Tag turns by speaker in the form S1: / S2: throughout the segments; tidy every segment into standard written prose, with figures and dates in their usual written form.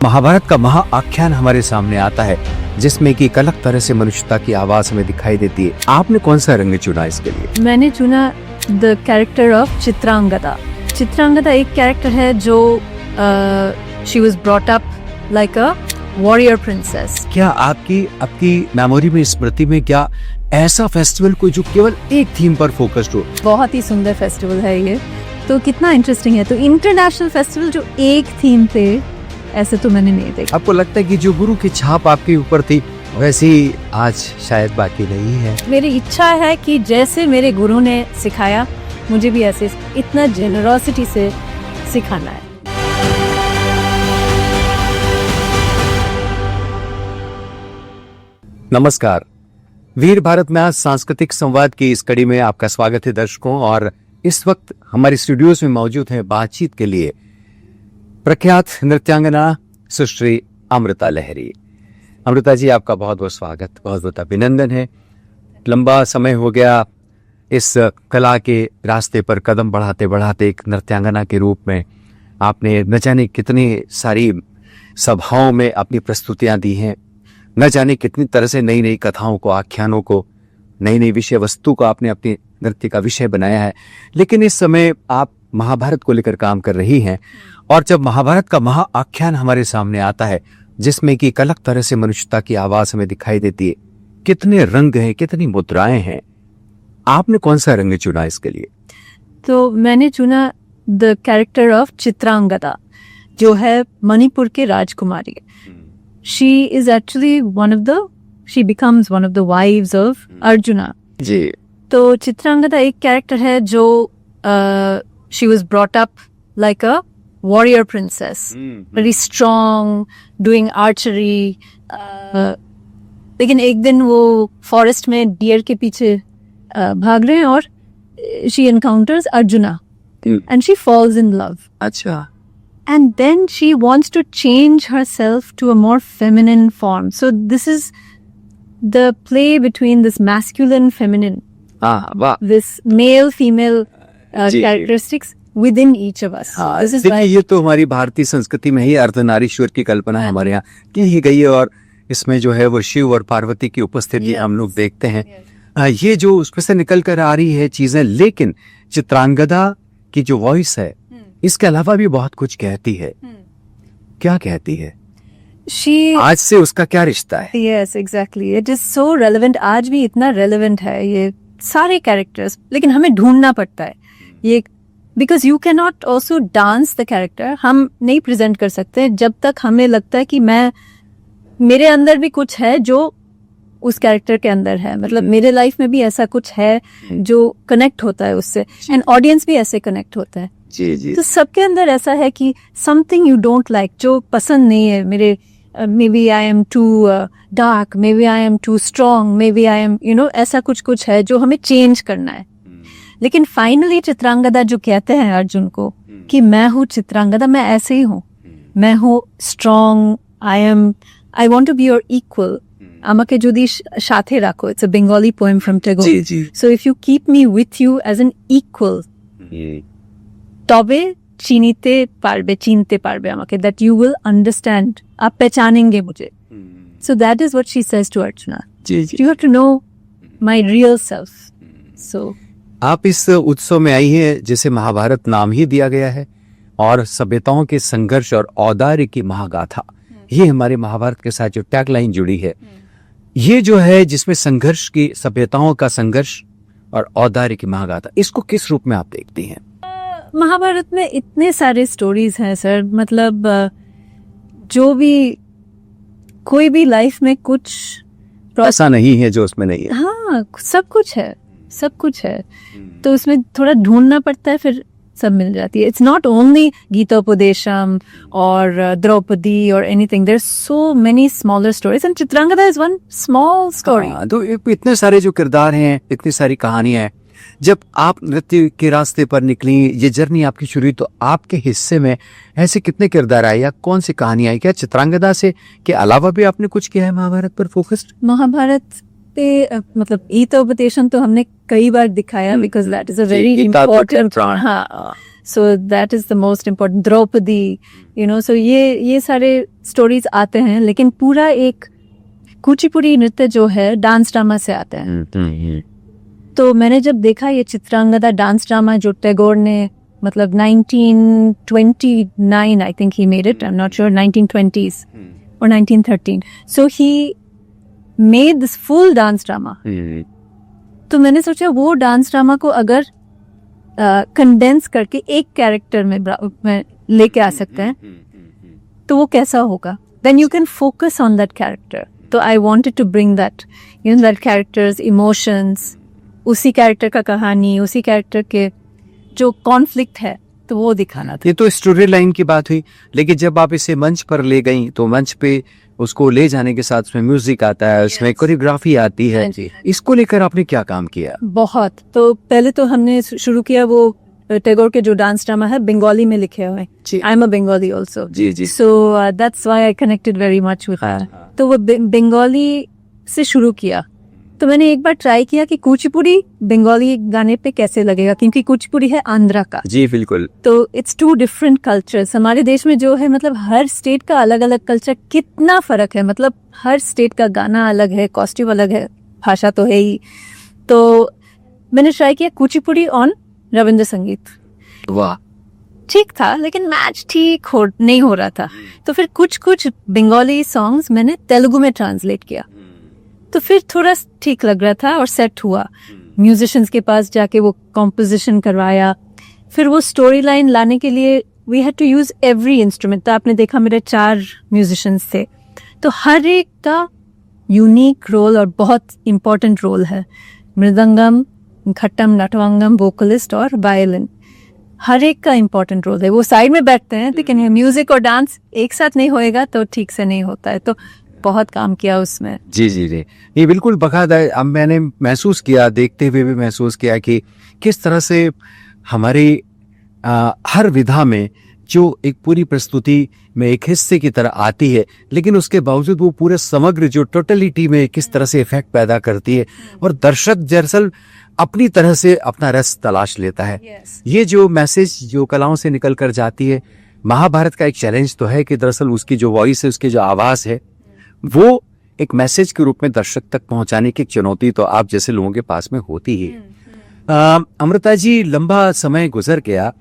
S1: महाभारत का महाआख्यान हमारे सामने आता है जिसमें कि एक अलग तरह से मनुष्यता की आवाज हमें दिखाई देती है। आपने कौन सा रंग चुना इसके लिए?
S2: मैंने चुना the character of Chitrangada. Chitrangada एक कैरेक्टर है जो she was brought up like a warrior princess.
S1: क्या आपकी मेमोरी में, स्मृति में क्या ऐसा फेस्टिवल कोई जो केवल एक थीम पर फोकस्ड हो?
S2: बहुत ही सुंदर फेस्टिवल है ये, तो कितना इंटरेस्टिंग है। तो इंटरनेशनल फेस्टिवल जो एक थीम पे, ऐसे तो मैंने नहीं देखा।
S1: आपको लगता है कि जो गुरु की छाप आपके ऊपर थी वैसी आज शायद बाकी नहीं है?
S2: मेरी इच्छा है कि जैसे मेरे गुरु ने सिखाया मुझे भी ऐसे इतना जेनरोसिटी से सिखाना है।
S1: नमस्कार, वीर भारत में आज सांस्कृतिक संवाद की इस कड़ी में आपका स्वागत है दर्शकों। और इस वक्त हमारे स्टूडियोज में मौजूद हैं बातचीत के लिए प्रख्यात नृत्यांगना सुश्री अमृता लहरी। अमृता जी, आपका बहुत बहुत स्वागत, बहुत बहुत अभिनंदन है। लंबा समय हो गया इस कला के रास्ते पर कदम बढ़ाते बढ़ाते एक नृत्यांगना के रूप में आपने न जाने कितनी सारी सभाओं में अपनी प्रस्तुतियां दी हैं, न जाने कितनी तरह से नई नई कथाओं को, आख्यानों को, नई नई विषय वस्तु को आपने अपने नृत्य का विषय बनाया है। लेकिन इस समय आप महाभारत को लेकर काम कर रही हैं, और जब महाभारत का महाआख्यान हमारे सामने आता है जिसमें कि एक अलग तरह से मनुष्यता की आवाज हमें दिखाई देती है, कितने रंग हैं, कितनी मुद्राएं हैं, आपने कौन सा रंग चुना इसके लिए?
S2: तो मैंने चुना द कैरेक्टर ऑफ चित्रांगदा, जो है मणिपुर के राजकुमारी। She is actually she becomes one of the wives of Arjuna.
S1: जी।
S2: तो चित्रांगदा एक कैरेक्टर है जो she was brought up like a warrior princess, very strong, doing archery. लेकिन एक दिन वो फॉरेस्ट में डियर के पीछे भाग रहे हैं और she encounters Arjuna and she falls in love.
S1: अच्छा।
S2: And then she wants to change herself to a more feminine form. So this is the play between this masculine, feminine, this male, female characteristics within each of us. This is why
S1: ये तो हमारी भारतीय संस्कृति में ही अर्धनारीश्वर की कल्पना है हमारे यहाँ की गई है, और इसमें जो है वो शिव और पार्वती की उपस्थिति हम लोग देखते हैं। ये जो उसमें से निकल कर आ रही है चीजें, लेकिन चित्रांगदा की जो वॉइस है इसके अलावा भी बहुत कुछ कहती है। क्या कहती है? आज से उसका क्या रिश्ता है?
S2: Yes, exactly. It is so relevant. आज भी इतना relevant है ये सारे कैरेक्टर्स, लेकिन हमें ढूंढना पड़ता है ये, because you cannot also dance the character. हम नहीं प्रेजेंट कर सकते जब तक हमें लगता है कि मेरे अंदर भी कुछ है जो उस कैरेक्टर के अंदर है। मतलब मेरे लाइफ में भी ऐसा कुछ है जो कनेक्ट होता है उससे, एंड ऑडियंस भी ऐसे कनेक्ट होता है।
S1: जी जी।
S2: तो सबके अंदर ऐसा है कि समथिंग यू डोंट लाइक, जो पसंद नहीं है मेरे, maybe I am too dark, maybe I am too strong, maybe I am ऐसा कुछ है जो हमें चेंज करना है। लेकिन फाइनली चित्रांगदा जो कहते हैं अर्जुन को कि मैं हूँ चित्रांगदा, मैं ऐसे ही हूँ, मैं हूँ strong, I want to be your equal, আমাকে যদি সাথে রাখো। It's a Bengali poem from Tagore. So if you keep me with you as an equal, তবে চিনতে পারবে আমাকে, that you will understand, आप पहचानेंगे मुझे। So that is what she says to Arjuna. You have to know my real self. So
S1: आप इस उत्सव में आई हैं जिसे महाभारत नाम ही दिया गया है, और सभ्यताओं के संघर्ष और औदार्य की महागाथा, ये हमारे महाभारत के साथ जो टैगलाइन जुड़ी है, ये जो है जिसमें संघर्ष की, सभ्यताओं का संघर्ष और औदार्य की महागाथा, इसको किस रूप में आप देखती हैं?
S2: महाभारत में इतने सारे स्टोरीज हैं सर, मतलब जो भी, कोई भी लाइफ में कुछ
S1: ऐसा नहीं है जो उसमें नहीं है।
S2: हाँ, सब कुछ है। तो उसमें थोड़ा ढूंढना पड़ता है, फिर सब मिल जाती है। इट्स नॉट ओनली गीतोपदेशम और द्रौपदी और anything, there are so many smaller stories and Chitrangada is one small story.
S1: तो इतने सारे जो किरदार हैं, इतनी सारी कहानियां हैं। जब आप नृत्य के रास्ते पर निकली, ये जर्नी आपकी शुरू हुई, तो आपके हिस्से में ऐसे कितने किरदार आए या कौन सी कहानी आई? क्या चित्रांगदा से के अलावा भी आपने कुछ किया है महाभारत पर फोकस्ड?
S2: महाभारत पे मतलब गीतोपदेशम तो हमने कई बार दिखाया, because that is a very important. हाँ, so that is the most important, Draupadi, you know, so ये सारे स्टोरीज आते हैं, लेकिन पूरा एक कुचिपुड़ी नृत्य जो है डांस ड्रामा से आता है। तो मैंने जब देखा ये चित्रांगदा डांस ड्रामा जो टैगोर ने मतलब 1929 I think he made it, I am not sure, 1920s or 1913, so he made this full dance drama। तो मैंने सोचा वो डांस ड्रामा को अगर कंडेंस करके एक कैरेक्टर में लेके आ सकते हैं तो वो कैसा होगा, then you can focus on that character। तो I wanted to bring that, you know, that character's emotions, उसी कैरेक्टर का कहानी, उसी कैरेक्टर के जो कॉन्फ्लिक्ट है तो वो दिखाना था।
S1: ये तो स्टोरी लाइन की बात हुई, लेकिन जब आप इसे मंच पर ले गई तो मंच पे उसको ले जाने के साथ उसमें म्यूजिक आता है, उसमें कोरियोग्राफी आती है, इसको लेकर आपने क्या काम किया?
S2: बहुत। तो पहले तो हमने शुरू किया वो टैगोर के जो डांस ड्रामा है बंगाली में लिखे हुए, I am a Bengali also, so that's why I connected very much with that. तो वो बंगाली से शुरू किया। तो मैंने एक बार ट्राई किया कि कुचिपुड़ी बंगाली गाने पे कैसे लगेगा, क्योंकि कुचिपुड़ी है आंध्रा का।
S1: जी बिल्कुल।
S2: तो इट्स टू डिफरेंट कल्चर्स। हमारे देश में जो है मतलब हर स्टेट का अलग अलग कल्चर, कितना फर्क है, मतलब हर स्टेट का गाना अलग है, कॉस्ट्यूम अलग है, भाषा तो है ही। तो मैंने ट्राई किया कुचिपुड़ी ऑन रविंद्र संगीत।
S1: वाह,
S2: ठीक था, लेकिन मैच ठीक नहीं हो रहा था। तो फिर कुछ बंगाली सॉन्ग्स मैंने तेलुगु में ट्रांसलेट किया, तो फिर थोड़ा ठीक लग रहा था और सेट हुआ। म्यूजिशियंस के पास जाके वो कॉम्पोजिशन करवाया। फिर वो स्टोरी लाइन लाने के लिए we had to use every instrument. तो आपने देखा मेरे 4 म्यूजिशियंस थे, तो हर एक का यूनिक रोल और बहुत इम्पोर्टेंट रोल है। मृदंगम, खट्टम, नटवंगम, वोकलिस्ट और वायलिन, हर एक का इम्पोर्टेंट रोल है। वो साइड में बैठते हैं, लेकिन म्यूजिक और डांस एक साथ नहीं होएगा तो ठीक से नहीं होता है। तो बहुत काम किया उसमें।
S1: जी जी जी, ये बिल्कुल बकायदा। अब मैंने महसूस किया, देखते हुए भी महसूस किया कि किस तरह से हमारी हर विधा में जो एक पूरी प्रस्तुति में एक हिस्से की तरह आती है, लेकिन उसके बावजूद वो पूरे समग्र जो टोटलिटी में किस तरह से इफेक्ट पैदा करती है, और दर्शक दरअसल अपनी तरह से अपना रस तलाश लेता है। ये जो मैसेज जो कलाओं से निकल कर जाती है, महाभारत का एक चैलेंज तो है कि दरअसल उसकी जो वॉइस है, उसकी जो आवाज है, वो एक मैसेज के रूप में दर्शक तक पहुंचाने की चुनौती तो आप जैसे लोगों के पास में होती ही। अमृता जी, लंबा समय गुजर गया,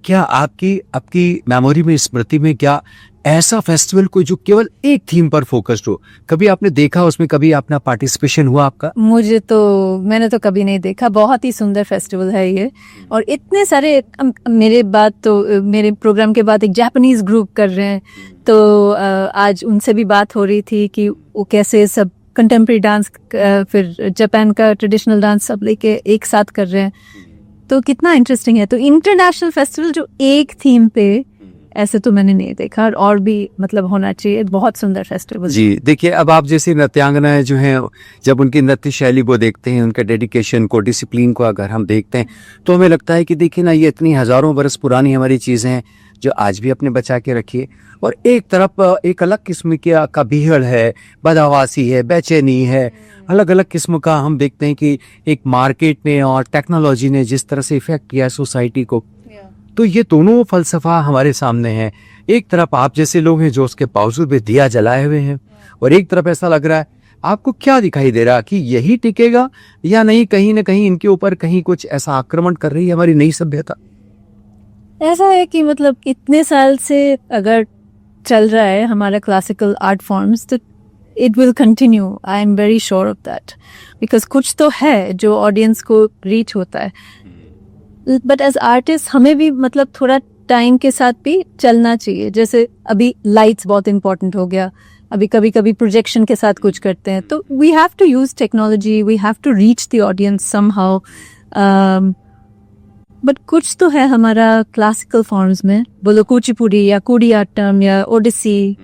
S1: क्या आपकी मेमोरी में, स्मृति में, क्या ऐसा फेस्टिवल कोई जो केवल एक थीम पर फोकस्ड हो, कभी आपने देखा, उसमें कभी अपना पार्टिसिपेशन हुआ आपका?
S2: मैंने तो कभी नहीं देखा। बहुत ही सुंदर फेस्टिवल है ये, और इतने सारे मेरे प्रोग्राम के बाद एक जापानीज ग्रुप कर रहे हैं। तो आज उनसे भी बात हो रही थी कि वो कैसे सब कंटेम्प्रेरी डांस, फिर जापान का ट्रेडिशनल डांस सब लेके एक साथ कर रहे हैं। तो कितना इंटरेस्टिंग है। तो इंटरनेशनल फेस्टिवल जो एक थीम पे, ऐसे तो मैंने नहीं देखा, और भी मतलब होना चाहिए। बहुत सुंदर फेस्टिवल।
S1: जी देखिए, अब आप जैसे नृत्यांगनाएं जो हैं, जब उनकी नृत्य शैली को देखते हैं, उनका डेडिकेशन को, डिसिप्लिन को अगर हम देखते हैं, तो हमें लगता है कि देखिए ना, ये इतनी हजारों बरस पुरानी हमारी चीजें हैं जो आज भी अपने बचा के रखिए। और एक तरफ एक अलग किस्म का भीड़ है, बदहवासी है, बेचैनी है, अलग अलग किस्म का हम देखते हैं कि एक मार्केट ने और टेक्नोलॉजी ने जिस तरह से इफेक्ट किया सोसाइटी को। तो ये दोनों फलसफा हमारे सामने हैं। एक तरफ आप जैसे लोग हैं जो उसके बावजूद भी दिया जलाए हुए हैं, और एक तरफ ऐसा लग रहा है, आपको क्या दिखाई दे रहा कि यही टिकेगा या नहीं, कहीं ना कहीं इनके ऊपर कहीं कुछ ऐसा आक्रमण कर रही है हमारी नई सभ्यता?
S2: ऐसा है कि मतलब इतने साल से अगर चल रहा है हमारा क्लासिकल आर्ट फॉर्म्स, तो it will continue, I am very sure of that, because कुछ तो है जो ऑडियंस को रीच होता है। बट एज आर्टिस्ट हमें भी मतलब थोड़ा टाइम के साथ भी चलना चाहिए। जैसे अभी लाइट्स बहुत इंपॉर्टेंट हो गया, अभी कभी कभी प्रोजेक्शन के साथ कुछ करते हैं, तो we have to use technology, we have to reach the audience somehow. But कुछ तो है हमारा क्लासिकल फॉर्म्स में, बोलो कुचिपुड़ी या कुडियाट्टम या ओडिसी,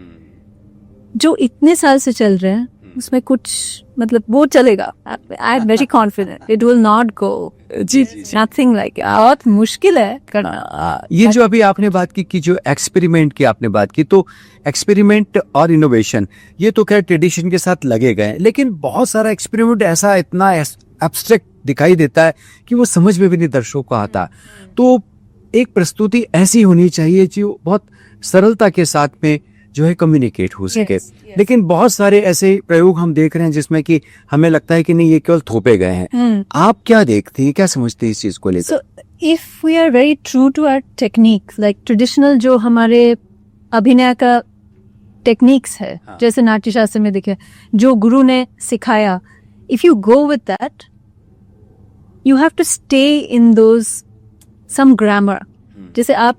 S2: जो इतने साल से चल रहे हैं, उसमें कुछ मतलब वो चलेगा। I am very confident it will not go.
S1: जी,
S2: नथिंग लाइक, बहुत मुश्किल है करना।
S1: ये जो अभी आपने बात की जो एक्सपेरिमेंट की आपने बात की, तो एक्सपेरिमेंट और इनोवेशन ये तो खैर ट्रेडिशन के साथ लगे गए, लेकिन बहुत सारा एक्सपेरिमेंट ऐसा इतना एब्स्ट्रैक्ट दिखाई देता है कि वो समझ में भी नहीं दर्शकों को आता। तो एक प्रस्तुति ऐसी होनी चाहिए जो बहुत सरलता के साथ में जो है कम्युनिकेट हो सके।
S2: Yes, yes.
S1: लेकिन बहुत सारे ऐसे प्रयोग हम देख रहे हैं जिसमें कि हमें लगता है कि नहीं, ये केवल थोपे गए हैं। आप क्या देखती हैं, क्या समझती हैं इस चीज को लेकर?
S2: So if we are very true to our technique, like traditional जो हमारे अभिनय का टेक्निक्स है,
S1: हाँ।
S2: जैसे नाट्य शास्त्र में देखे जो गुरु ने सिखाया, if you go with that, you have to stay in those some grammar. जैसे आप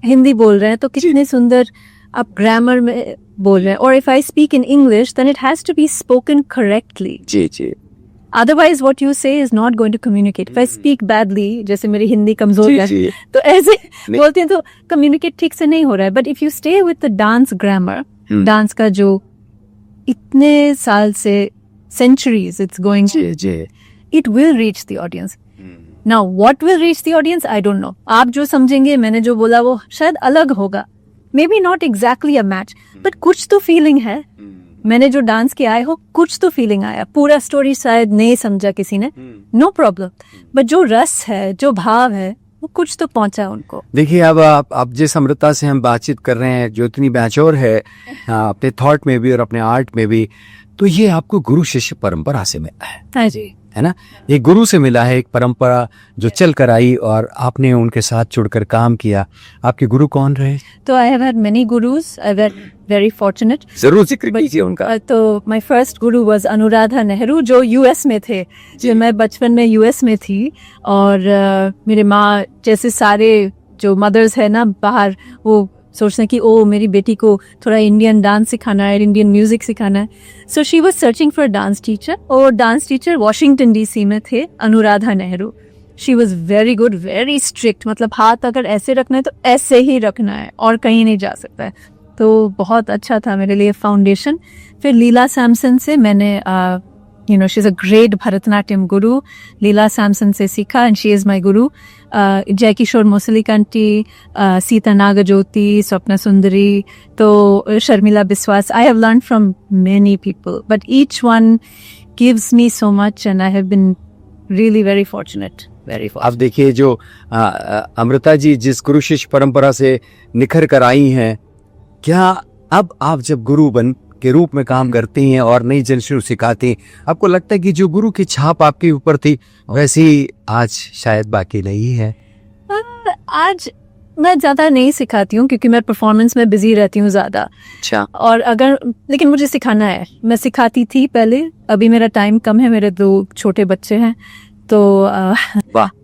S2: हिंदी बोल रहे हैं तो कितने सुंदर आप ग्रामर में बोल रहे हैं, और if I speak in English then it has to be spoken correctly.
S1: Ji ji
S2: Otherwise what you say is not going to communicate. If I speak badly, जैसे मेरी हिंदी कमजोर
S1: जी,
S2: है
S1: जी।
S2: तो ऐसे
S1: नहीं।
S2: बोलती हैं तो communicate ठीक से नहीं हो रहा है. But if you stay with the dance grammar, dance का जो इतने साल से centuries it's going,
S1: ji ji
S2: it will reach the audience. Now what will reach the audience, I don't know. आप जो समझेंगे मैंने जो बोला वो शायद अलग होगा. Maybe not exactly a match, but कुछ तो feeling है. मैंने जो डांस किया है हो कुछ तो फीलिंग आया. पूरा स्टोरी शायद नहीं समझा किसी ने, नो प्रॉब्लम, बट जो रस है, जो भाव है, वो कुछ तो पहुंचा उनको.
S1: देखिए, अब आप जिस अमृता से हम बातचीत कर रहे हैं, जो इतनी मैच्योर है अपने थॉट में भी और अपने आर्ट में भी, तो ये आपको गुरु शिष्य परंपरा से मिला है.
S2: हाँ जी,
S1: है ना? एक गुरु से मिला है, एक परंपरा जो चल कर आई और आपने उनके साथ जुड़कर काम किया. आपके गुरु कौन रहे?
S2: तो I have had many gurus. I have very fortunate.
S1: जरूर जिक्र कीजिए उनका.
S2: तो my first guru was Anuradha Nehru, जो यूएस में थे. जो मैं बचपन में यूएस में थी, और मेरे माँ जैसे सारे जो मदर्स है ना बाहर, वो सोचते हैं कि ओ मेरी बेटी को थोड़ा इंडियन डांस सिखाना है, इंडियन म्यूजिक सिखाना है. So she was searching for dance teacher, और डांस टीचर वॉशिंगटन डीसी में थे, Anuradha Nehru. She was very good, very strict. मतलब हाथ अगर ऐसे रखना है तो ऐसे ही रखना है और कहीं नहीं जा सकता है. तो बहुत अच्छा था मेरे लिए फाउंडेशन. फिर लीला सैमसन से मैंने she is a great Bharatanatyam गुरु. लीला सैमसन से सीखा, एंड शी इज माई गुरु. जय किशोर मुसलिकंटी, सीता नागज्योति, स्वप्ना सुंदरी, तो Sharmila Biswas. I have learn from many people, but each one gives me so much, and I have been really very fortunate.
S1: अब देखिए, जो अमृता जी जिस गुरु शिष्य परंपरा से निखर कर आई हैं, क्या अब आप जब गुरु बन के रूप में काम करती हैं और नई जनरेशन को सिखाती हैं, आपको लगता है कि जो गुरु की छाप आपके ऊपर थी वैसी आज शायद बाकी नहीं है?
S2: आज मैं ज्यादा नहीं सिखाती हूँ क्योंकि मैं परफॉर्मेंस में बिजी रहती हूँ ज्यादा.
S1: अच्छा.
S2: और अगर, लेकिन मुझे सिखाना है. मैं सिखाती थी पहले, अभी मेरा टाइम कम है, मेरे 2 छोटे बच्चे हैं, तो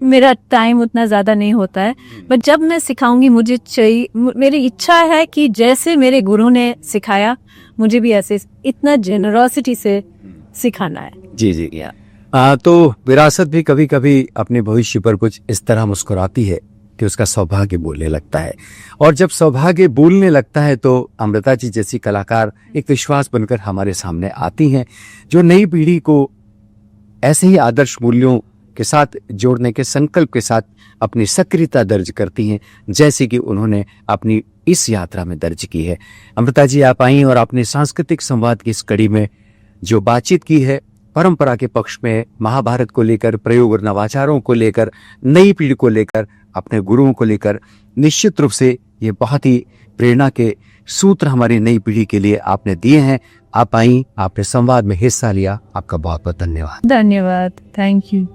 S2: मेरा टाइम उतना ज्यादा नहीं होता है. बट जब मैं सिखाऊंगी, मुझे चाहिए, मेरी इच्छा है कि जैसे मेरे गुरु ने सिखाया, मुझे भी ऐसे इतना जेनरोसिटी से सिखाना है.
S1: जी जी. तो विरासत भी कभी कभी अपने भविष्य पर कुछ इस तरह मुस्कुराती है कि उसका सौभाग्य बोलने लगता है, और जब सौभाग्य बोलने लगता है तो अमृता जी जैसी कलाकार एक विश्वास बनकर हमारे सामने आती हैं, जो नई पीढ़ी को ऐसे ही आदर्श मूल्यों के साथ जोड़ने के संकल्प के साथ अपनी सक्रियता दर्ज करती हैं, जैसे कि उन्होंने अपनी इस यात्रा में दर्ज की है. अमृता जी, आप आई और आपने सांस्कृतिक संवाद की इस कड़ी में जो बातचीत की है, परंपरा के पक्ष में, महाभारत को लेकर, प्रयोग और नवाचारों को लेकर, नई पीढ़ी को लेकर, अपने गुरुओं को लेकर, निश्चित रूप से ये बहुत ही प्रेरणा के सूत्र हमारी नई पीढ़ी के लिए आपने दिए हैं. आप आई, आपने संवाद में हिस्सा लिया, आपका बहुत बहुत धन्यवाद.
S2: धन्यवाद. Thank you.